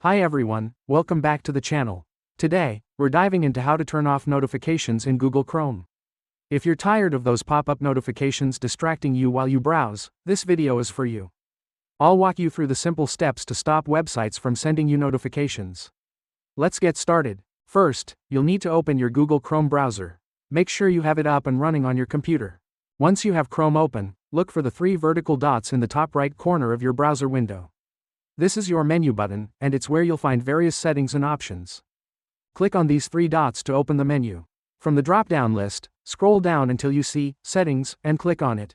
Hi everyone, welcome back to the channel. Today, we're diving into how to turn off notifications in Google Chrome. If you're tired of those pop-up notifications distracting you while you browse, this video is for you. I'll walk you through the simple steps to stop websites from sending you notifications. Let's get started. First, you'll need to open your Google Chrome browser. Make sure you have it up and running on your computer. Once you have Chrome open, look for the three vertical dots in the top right corner of your browser window. This is your menu button, and it's where you'll find various settings and options. Click on these three dots to open the menu. From the drop-down list, scroll down until you see Settings and click on it.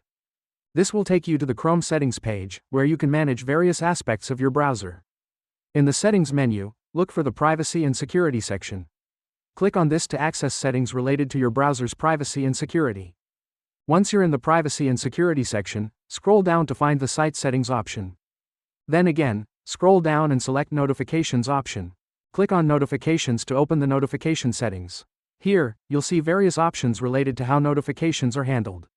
This will take you to the Chrome Settings page, where you can manage various aspects of your browser. In the Settings menu, look for the Privacy and Security section. Click on this to access settings related to your browser's privacy and security. Once you're in the Privacy and Security section, scroll down to find the Site Settings option. Then again, scroll down and select Notifications option. Click on Notifications to open the notification settings. Here, you'll see various options related to how notifications are handled.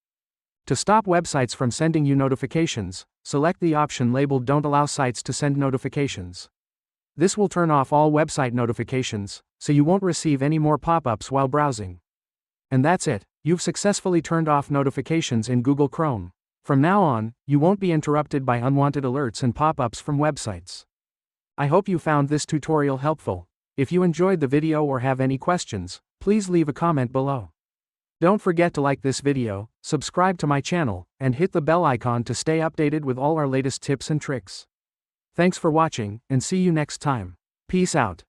To stop websites from sending you notifications, select the option labeled Don't Allow Sites to Send Notifications. This will turn off all website notifications, so you won't receive any more pop-ups while browsing. And that's it, you've successfully turned off notifications in Google Chrome. From now on, you won't be interrupted by unwanted alerts and pop-ups from websites. I hope you found this tutorial helpful. If you enjoyed the video or have any questions, please leave a comment below. Don't forget to like this video, subscribe to my channel, and hit the bell icon to stay updated with all our latest tips and tricks. Thanks for watching, and see you next time. Peace out.